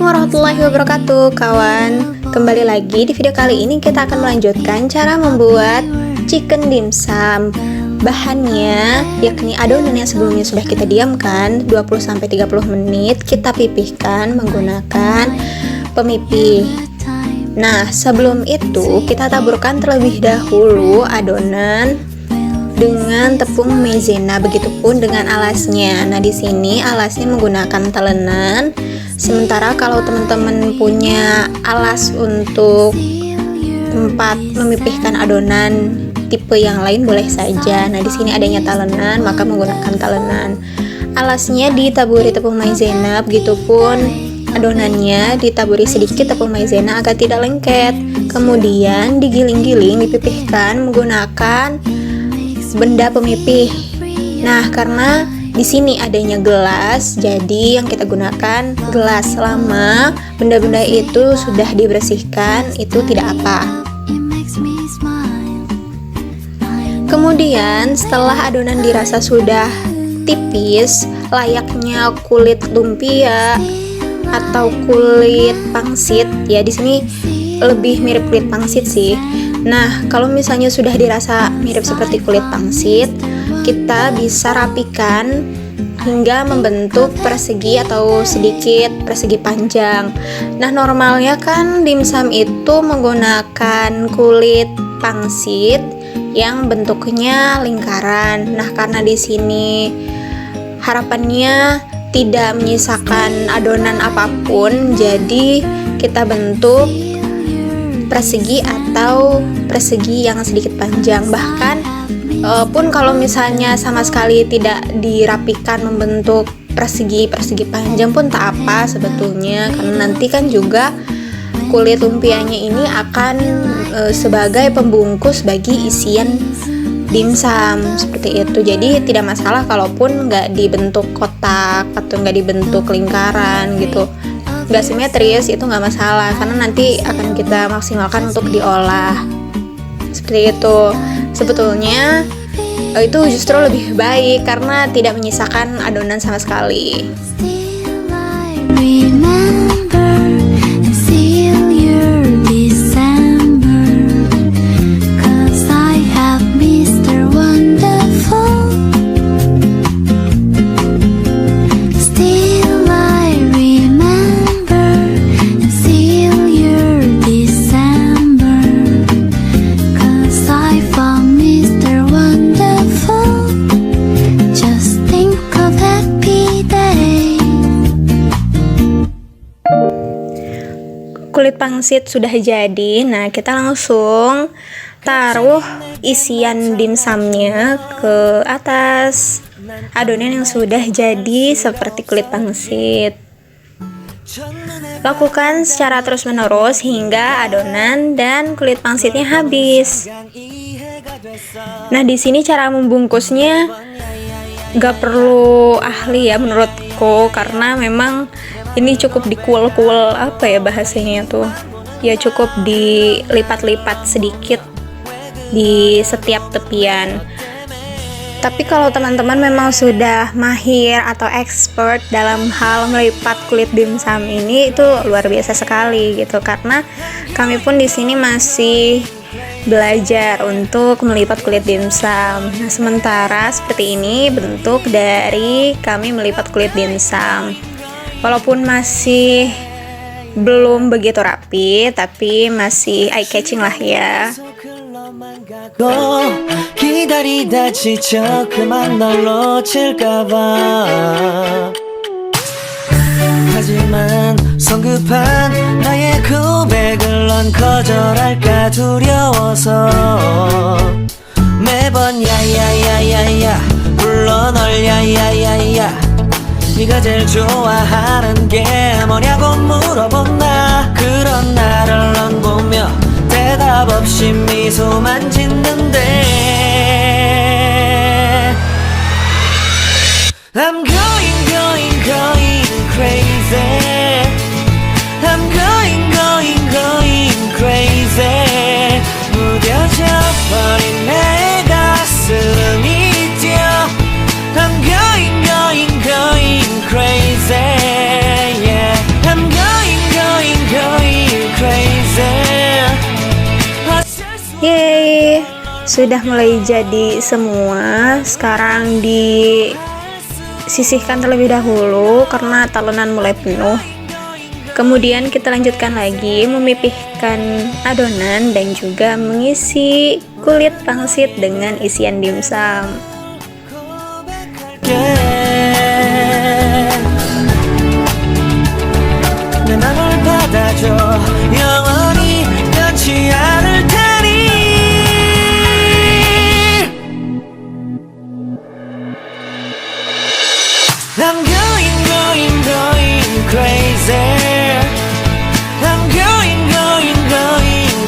warahmatullahi wabarakatuh kawan. Kembali lagi di video kali ini kita akan melanjutkan cara membuat chicken dimsum. Bahannya yakni adonan yang sebelumnya sudah kita diamkan 20-30 menit, kita pipihkan menggunakan pemipih. Nah, sebelum itu kita taburkan terlebih dahulu adonan dengan tepung maizena, begitupun dengan alasnya. Nah, di sini alasnya menggunakan talenan. Sementara kalau teman-teman punya alas untuk tempat memipihkan adonan tipe yang lain boleh saja. Nah, di sini adanya talenan, maka menggunakan talenan. Alasnya ditaburi tepung maizena, begitupun adonannya ditaburi sedikit tepung maizena agar tidak lengket. Kemudian digiling-giling, dipipihkan menggunakan benda pemipih. Nah, karena di sini adanya gelas, jadi yang kita gunakan gelas. Selama benda-benda itu sudah dibersihkan, itu tidak apa. Kemudian setelah adonan dirasa sudah tipis, layaknya kulit lumpia atau kulit pangsit, ya di sini lebih mirip kulit pangsit sih. Nah, kalau misalnya sudah dirasa mirip seperti kulit pangsit, kita bisa rapikan hingga membentuk persegi atau sedikit persegi panjang. Nah, normalnya kan dimsum itu menggunakan kulit pangsit yang bentuknya lingkaran. Nah, karena di sini harapannya tidak menyisakan adonan apapun, jadi kita bentuk persegi atau persegi yang sedikit panjang. Bahkan pun kalau misalnya sama sekali tidak dirapikan membentuk persegi panjang pun tak apa sebetulnya, karena nanti kan juga kulit lumpianya ini akan sebagai pembungkus bagi isian dimsum seperti itu. Jadi tidak masalah kalaupun nggak dibentuk kotak atau nggak dibentuk lingkaran gitu, nggak simetris, itu nggak masalah karena nanti akan kita maksimalkan untuk diolah seperti itu. Sebetulnya itu justru lebih baik karena tidak menyisakan adonan sama sekali. Kulit pangsit sudah jadi. Nah, kita langsung taruh isian dimsumnya ke atas adonan yang sudah jadi seperti kulit pangsit. Lakukan secara terus-menerus hingga adonan dan kulit pangsitnya habis. Nah, di sini cara membungkusnya gak perlu ahli ya menurutku, karena memang ini cukup dikuel-kuel, apa ya bahasanya tuh, ya cukup dilipat-lipat sedikit di setiap tepian. Tapi kalau teman-teman memang sudah mahir atau expert dalam hal melipat kulit dimsum ini, itu luar biasa sekali gitu, karena kami pun di sini masih belajar untuk melipat kulit dimsum. Nah, sementara seperti ini bentuk dari kami melipat kulit dimsum. Walaupun masih belum begitu rapi, tapi masih eye catching lah ya. 기다리다 지쳐 그만 널 놓칠까봐 하지만 성급한 나의 고백을 넌 거절할까 두려워서 매번 야야야야야 불러 널 야야야야 네가 제일 좋아하는 게 뭐냐고 물어본 나. 그런 나를 넌 보며 대답 없이 미소만 짓는데 I'm going crazy. I'm going crazy. 무뎌져 버린 내 가슴이 뛰어 I'm going crazy. Yeah, I'm going sudah mulai jadi semua. Sekarang disisihkan terlebih dahulu karena talenan mulai penuh. Kemudian kita lanjutkan lagi memipihkan adonan dan juga mengisi kulit pangsit dengan isian dimsum. I'm going crazy. I'm going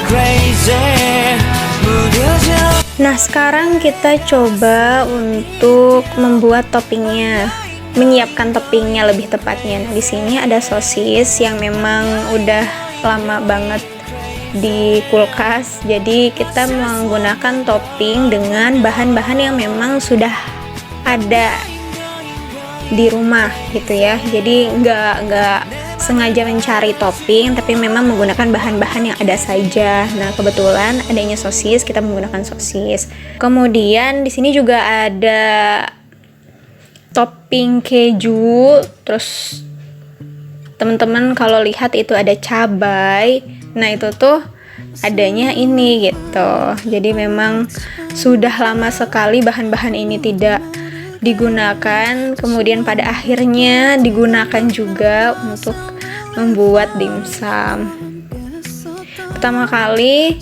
crazy. Nah, sekarang kita coba untuk membuat toppingnya, menyiapkan toppingnya lebih tepatnya. Nah, di sini ada sosis yang memang udah lama banget di kulkas. Jadi kita menggunakan topping dengan bahan-bahan yang memang sudah ada di rumah gitu ya. Jadi nggak sengaja mencari topping, tapi memang menggunakan bahan-bahan yang ada saja. Nah, kebetulan adanya sosis, kita menggunakan sosis. Kemudian di sini juga ada topping keju. Terus teman-teman kalau lihat itu ada cabai. Nah, itu tuh adanya ini gitu. Jadi memang sudah lama sekali bahan-bahan ini tidak digunakan, kemudian pada akhirnya digunakan juga untuk membuat dimsum. Pertama kali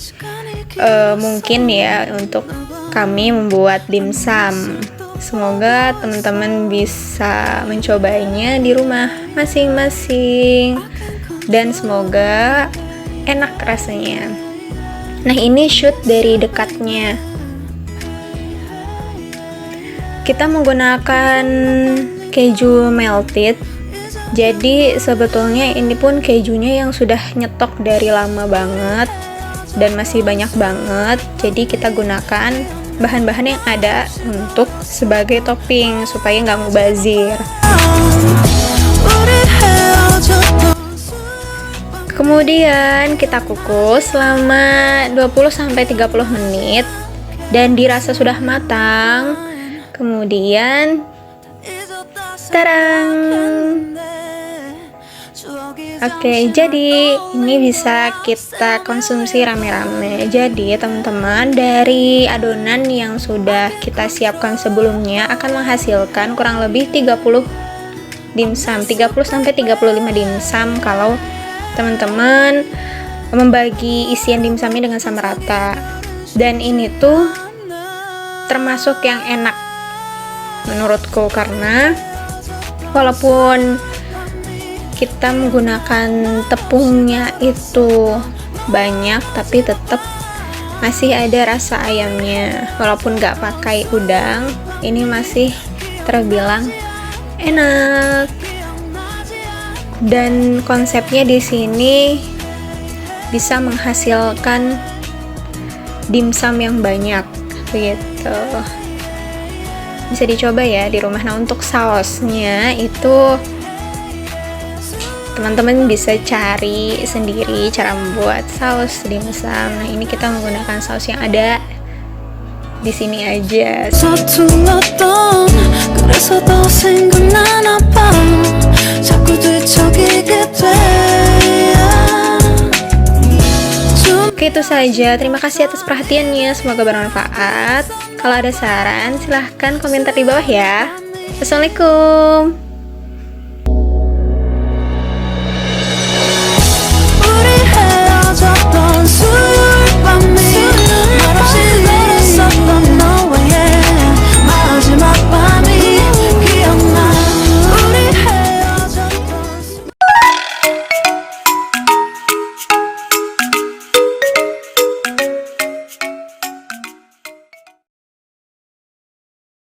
mungkin ya untuk kami membuat dimsum. Semoga teman-teman bisa mencobanya di rumah masing-masing dan semoga enak rasanya. Nah, ini shoot dari dekatnya. Kita menggunakan keju melted. Jadi sebetulnya ini pun kejunya yang sudah nyetok dari lama banget dan masih banyak banget. Jadi kita gunakan bahan-bahan yang ada untuk sebagai topping supaya nggak mubazir. Kemudian kita kukus selama 20-30 menit dan dirasa sudah matang. Kemudian tarang. Oke, jadi ini bisa kita konsumsi rame-rame. Jadi teman-teman, dari adonan yang sudah kita siapkan sebelumnya akan menghasilkan kurang lebih 30 dimsum, 30-35 dimsum kalau teman-teman membagi isian dimsumnya dengan sama rata. Dan ini tuh termasuk yang enak menurutku, karena walaupun kita menggunakan tepungnya itu banyak, tapi tetap masih ada rasa ayamnya. Walaupun nggak pakai udang, ini masih terbilang enak. Dan konsepnya di sini bisa menghasilkan dimsum yang banyak, begitu. Bisa dicoba ya di rumah. Nah, untuk sausnya itu teman-teman bisa cari sendiri cara membuat saus dimsum. Nah, ini kita menggunakan saus yang ada di sini aja. Oke, itu saja. Terima kasih atas perhatiannya. Semoga bermanfaat. Kalau ada saran, silahkan komentar di bawah ya. Assalamualaikum.